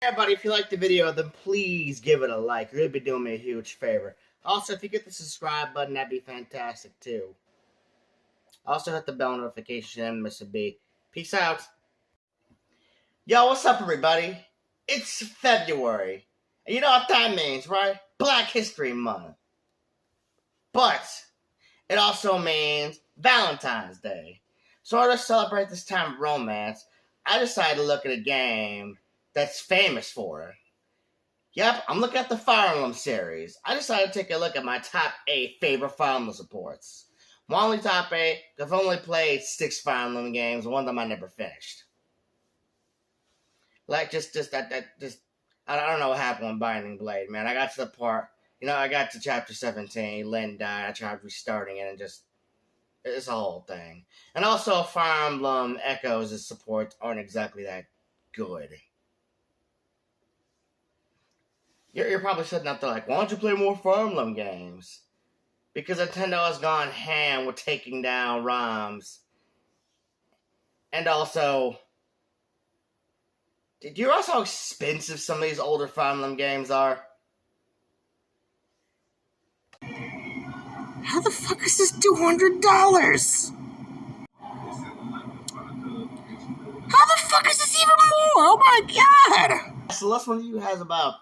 Everybody, if you liked the video, then please give it a like. You'd really be doing me a huge favor. Also, if you get the subscribe button, that'd be fantastic too. Also, hit the bell notification and miss a beat. Peace out. Yo, what's up, everybody? It's February. And you know what that means, right? Black History Month. But it also means Valentine's Day. So in order to celebrate this time of romance, I decided to look at a game that's famous for it. Yep, I'm looking at the Fire Emblem series. I decided to take a look at my top 8 favorite Fire Emblem supports. My only top 8, I've only played 6 Fire Emblem games, one of them I never finished. I don't know what happened with Binding Blade, man. I got to the part, I got to chapter 17, Lynn died, I tried restarting it, and it's a whole thing. And also, Fire Emblem Echoes' supports aren't exactly that good. You're probably sitting up there like, why don't you play more Fire Emblem games? Because Nintendo has gone ham with taking down ROMs. And also, do you realize how expensive some of these older Fire Emblem games are? How the fuck is this $200? How the fuck is this even more? Oh my god! So unless one of you has about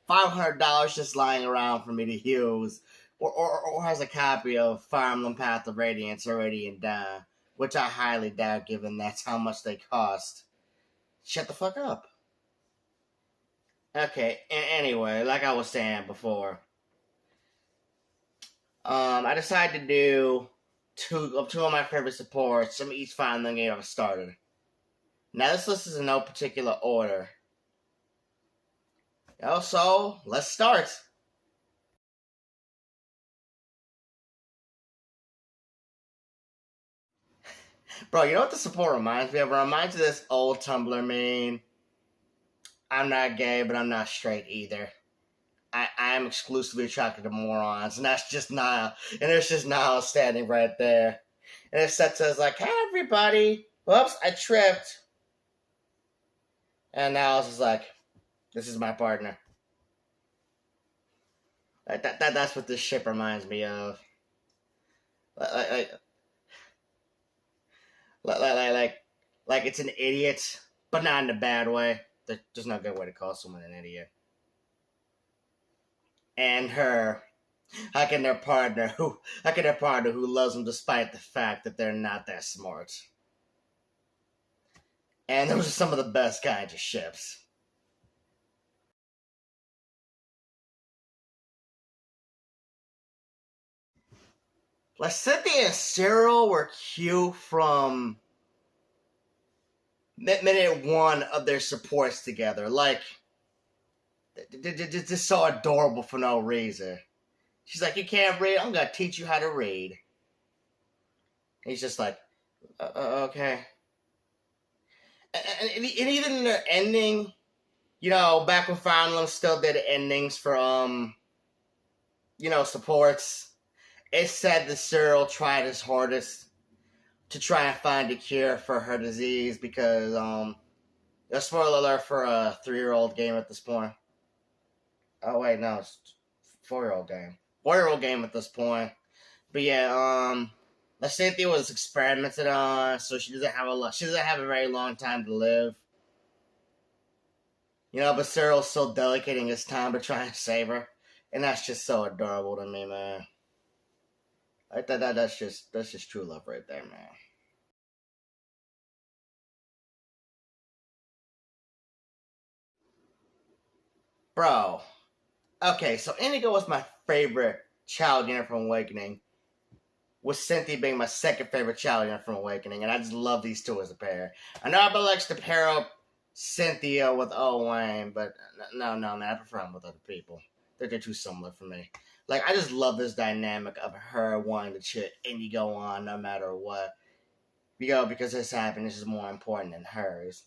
$500 just lying around for me to use, or has a copy of Fire Emblem Path of Radiance or Radiant Dawn, which I highly doubt given that's how much they cost, shut the fuck up. Okay, anyway, like I was saying before, I decided to do two of my favorite supports from each Fire Emblem game I've started. Now this list is in no particular order. So, let's start. Bro, you know what the support reminds me of? It reminds me of this old Tumblr meme. I'm not gay, but I'm not straight either. I am exclusively attracted to morons, and that's just Niall. And it's just Niall standing right there. And it says like, hey everybody, whoops, I tripped. And Niall's just like, this is my partner. That's what this ship reminds me of. Like it's an idiot, but not in a bad way. There's no good way to call someone an idiot. And her, how can their partner who loves them despite the fact that they're not that smart? And those are some of the best kinds of ships. Like Cynthia and Cyril were cute from minute 1 of their supports together. Like, they're just so adorable for no reason. She's like, you can't read? I'm going to teach you how to read. And he's just like, okay. And even in their ending, back when Fire Emblem still did endings for, supports, it said that Cyril tried his hardest to try and find a cure for her disease because, a spoiler alert for a 3-year-old game at this point. Oh, wait, no, it's a 4-year-old game. 4-year-old game at this point. But yeah, Cynthia was experimented on, so she doesn't have a very long time to live. But Cyril's still dedicating his time to try and save her. And that's just so adorable to me, man. That's just true love right there, man. Bro. Okay, so Indigo was my favorite child unit from Awakening, with Cynthia being my second favorite child unit from Awakening, and I just love these two as a pair. I know everybody likes to pair up Cynthia with Owain, but no, man, I prefer them with other people. They're too similar for me. Like, I just love this dynamic of her wanting to cheer Indigo on no matter what. Because his happiness is more important than hers.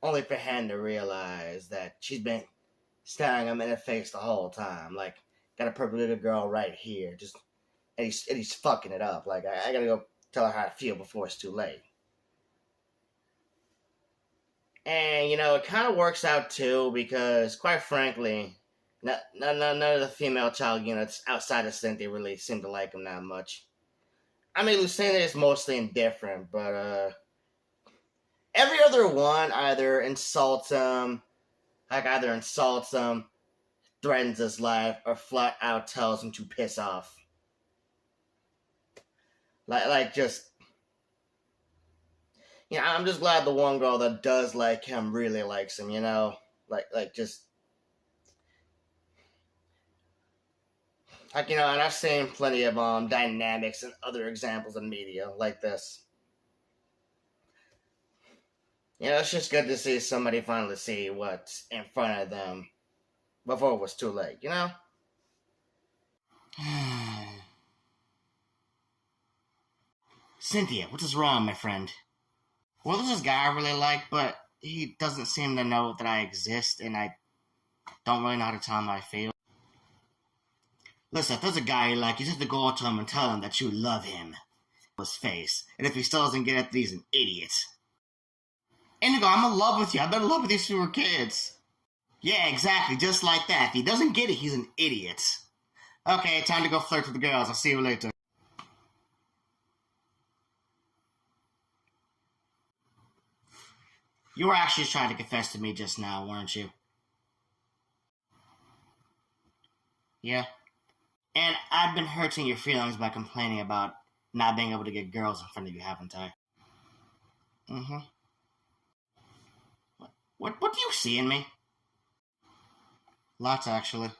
Only for him to realize that she's been staring him in the face the whole time. Like, got a perfect little girl right here. And he's fucking it up. Like, I gotta go tell her how I feel before it's too late. And, it kind of works out too because, quite frankly, none of the female child units outside of Cynthia really seem to like him that much. I mean, Lucinda is mostly indifferent, but every other one either insults him, threatens his life, or flat out tells him to piss off. Just, I'm just glad the one girl that does like him really likes him, just, and I've seen plenty of dynamics and other examples in media like this. It's just good to see somebody finally see what's in front of them before it was too late, Cynthia, what is wrong, my friend? Well, there's this guy I really like, but he doesn't seem to know that I exist, and I don't really know how to tell him how I feel. Listen, if there's a guy you like, you just have to go up to him and tell him that you love him. His face. And if he still doesn't get it, he's an idiot. Indigo, I'm in love with you. I've been in love with you since we were kids. Yeah, exactly, just like that. If he doesn't get it, he's an idiot. Okay, time to go flirt with the girls. I'll see you later. You were actually trying to confess to me just now, weren't you? Yeah. And I've been hurting your feelings by complaining about not being able to get girls in front of you, haven't I? Mm-hmm. What do you see in me? Lots, actually.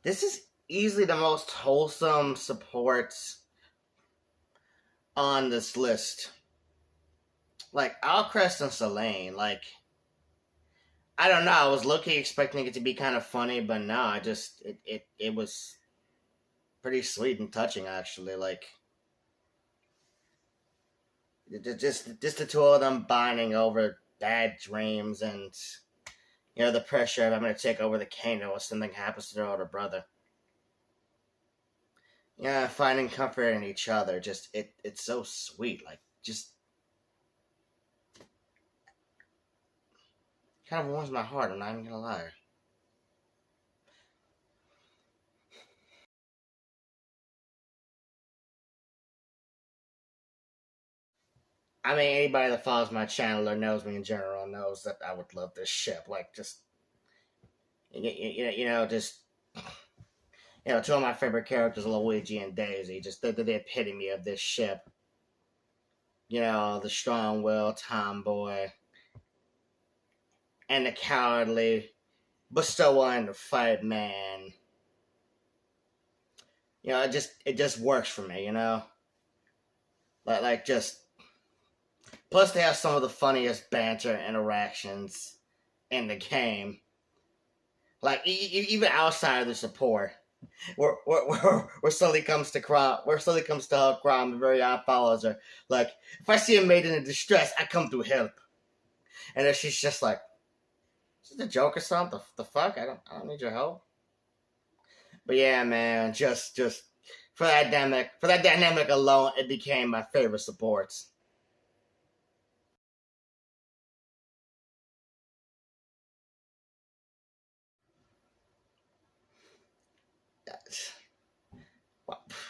This is easily the most wholesome support on this list. Alcrest and Selene, I don't know, I was low-key expecting it to be kind of funny, but no, it was pretty sweet and touching, actually, just the two of them bonding over bad dreams and, the pressure of having to take over the kingdom if something happens to their older brother. Finding comfort in each other, it's so sweet, kind of warms my heart, I'm not even gonna lie. I mean, anybody that follows my channel or knows me in general knows that I would love this ship. Two of my favorite characters, Luigi and Daisy, just they're the epitome of this ship. The strong-willed tomboy and the cowardly, but still willing to fight man. It just works for me, Plus, they have some of the funniest banter interactions in the game. Even outside of the support, where Sully comes to help Crom, the very odd follows her. If I see a maiden in distress, I come to help. And then she's just like, is this a joke or something? The fuck? I don't need your help. But yeah, man, just for that dynamic alone, it became my favorite supports.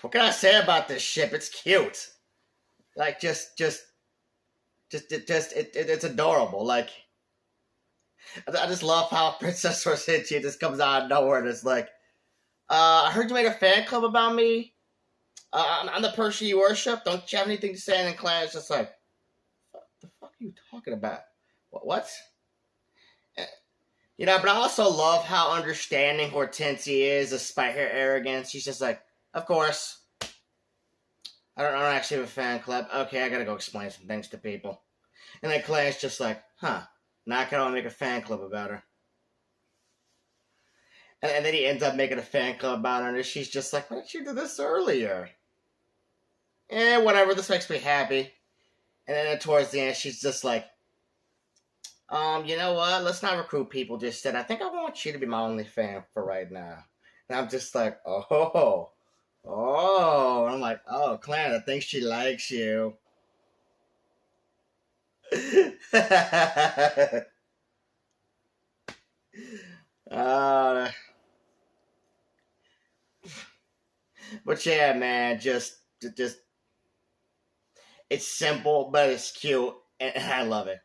What can I say about this ship? It's cute. It's adorable. I just love how Princess Rosicchia just comes out of nowhere and it's like, I heard you made a fan club about me. I'm the person you worship. Don't you have anything to say? And then Clarence just like, what the fuck are you talking about? What? But I also love how understanding Hortensia is, despite her arrogance. She's just like, of course. I don't actually have a fan club. Okay, I gotta go explain some things to people. And then Clarence just like, huh, now I kinda wanna make a fan club about her. And then he ends up making a fan club about her, and she's just like, why didn't you do this earlier? Whatever, this makes me happy. And then towards the end, she's just like, you know what? Let's not recruit people just yet. I think I want you to be my only fan for right now. And I'm just like, oh. Oh, I'm like, oh, Clan, I think she likes you. uh, but yeah, man, just it's simple, but it's cute, and I love it.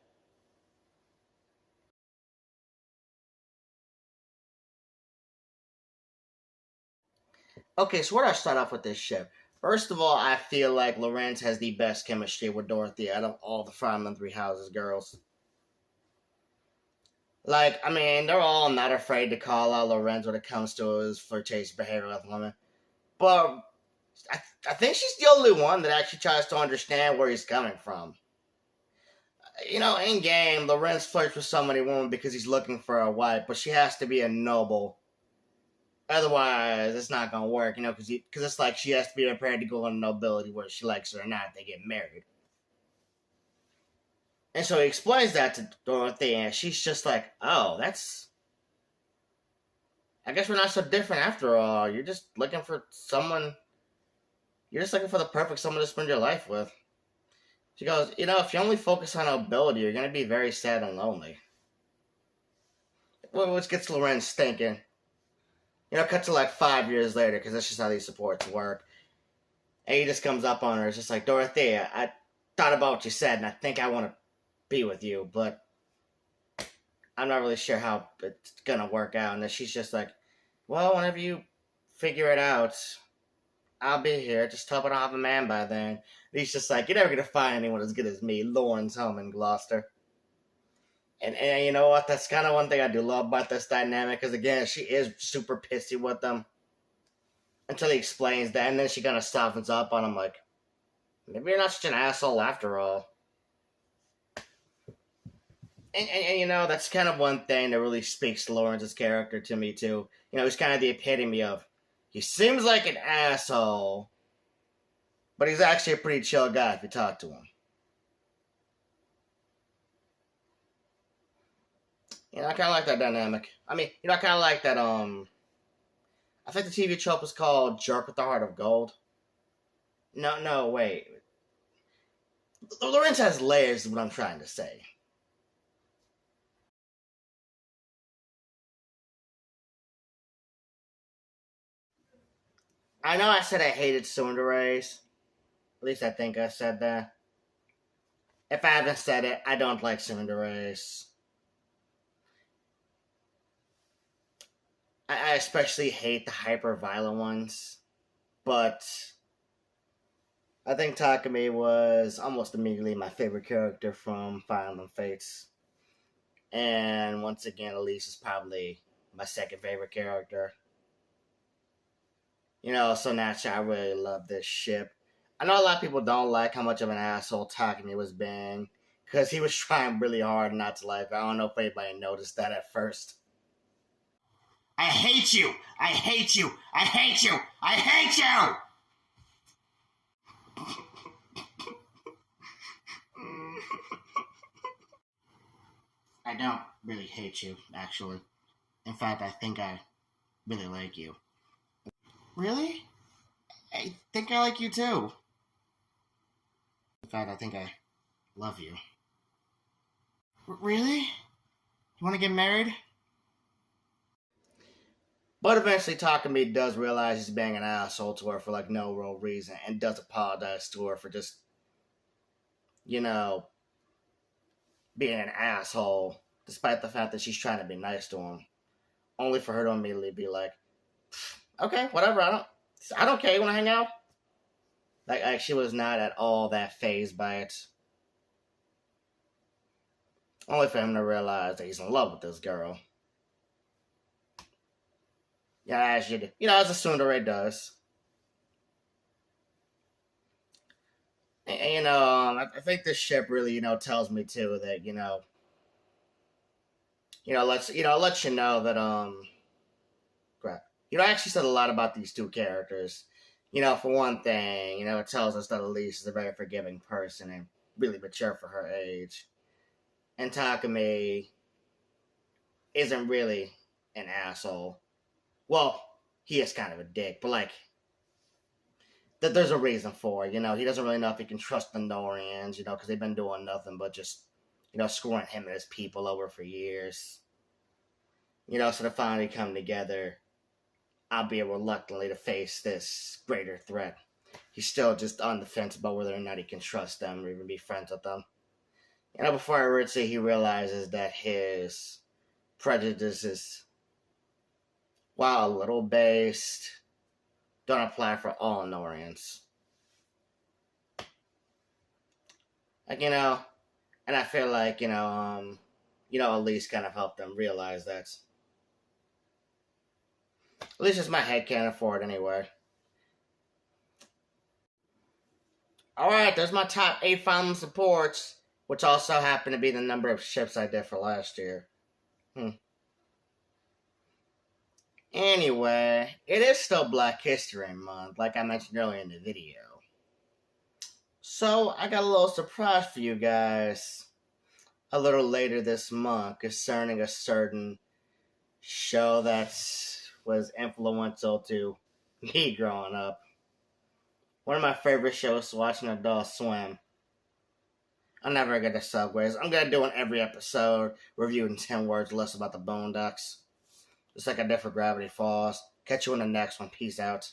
Okay, so where do I start off with this ship? First of all, I feel like Lorenz has the best chemistry with Dorothy out of all the Five and Three Houses girls. Like, I mean, they're all not afraid to call out Lorenz when it comes to his flirtatious behavior with women. But I think she's the only one that actually tries to understand where he's coming from. You know, in game, Lorenz flirts with so many women because he's looking for a wife, but she has to be a noble. Otherwise, it's not gonna work, you know, because it's like she has to be prepared to go on nobility, whether she likes it or not. They get married, and so he explains that to Dorothy, and she's just like, "Oh, that's. I guess we're not so different after all. You're just looking for someone. You're just looking for the perfect someone to spend your life with." She goes, "You know, if you only focus on nobility, you're gonna be very sad and lonely." Which gets Lorenz thinking. You know, cut to like 5 years later, because that's just how these supports work. And he just comes up on her. It's just like, Dorothea, I thought about what you said, and I think I want to be with you, but I'm not really sure how it's going to work out. And then she's just like, well, whenever you figure it out, I'll be here. Just hope I don't have a man by then. And he's just like, you're never going to find anyone as good as me. Lauren's home in Gloucester. And you know what? That's kind of one thing I do love about this dynamic, because again, she is super pissy with them until he explains that, and then she kind of softens up on him, like, maybe you're not such an asshole after all. And you know, that's kind of one thing that really speaks to Lawrence's character to me, too. You know, he's kind of the epitome of, he seems like an asshole, but he's actually a pretty chill guy if you talk to him. You know, I kind of like that dynamic. I mean, you know, I kind of like that, I think the TV trope was called Jerk with the Heart of Gold. No, wait. Lawrence has layers, is what I'm trying to say. I know I said I hated Sundays. At least I think I said that. If I haven't said it, I don't like Sundays. I especially hate the hyper violent ones. But I think Takumi was almost immediately my favorite character from Fire Emblem Fates. And once again, Elise is probably my second favorite character. You know, so naturally, I really love this ship. I know a lot of people don't like how much of an asshole Takumi was being, because he was trying really hard not to like. I don't know if anybody noticed that at first. I hate you! I hate you! I hate you! I hate you! I don't really hate you, actually. In fact, I think I really like you. Really? I think I like you too. In fact, I think I love you. Really? You want to get married? But eventually, Takumi does realize he's being an asshole to her for like no real reason, and does apologize to her for just, you know, being an asshole, despite the fact that she's trying to be nice to him. Only for her to immediately be like, okay, whatever, I don't care, you want to hang out? Like she was not at all that phased by it. Only for him to realize that he's in love with this girl. Yeah, as you do. You know, as a tsundere does. And you know, I think this ship really, you know, tells me too that, lets you know that crap. You know, I actually said a lot about these two characters. You know, for one thing, you know, it tells us that Elise is a very forgiving person and really mature for her age. And Takumi isn't really an asshole. Well, he is kind of a dick, but like, that there's a reason for it. You know, he doesn't really know if he can trust the Norians, you know, because they've been doing nothing but just, you know, screwing him and his people over for years. You know, so to finally come together, albeit reluctantly, to face this greater threat. He's still just on the fence about whether or not he can trust them or even be friends with them. You know, before I would say he realizes that his prejudices, while a little based, don't apply for all Norians. Like, you know, and I feel like, Elise kind of helped them realize that. At least it's my headcanon for it anyway. Alright, there's my top 8 final supports, which also happen to be the number of ships I did for last year. Anyway, it is still Black History Month, like I mentioned earlier in the video. So, I got a little surprise for you guys a little later this month concerning a certain show that was influential to me growing up. One of my favorite shows to watch on Adult Swim. I'll never get the Subways. I'm going to do an every episode reviewing 10 words less about the Boondocks. Just like I did for Gravity Falls. Catch you in the next one. Peace out.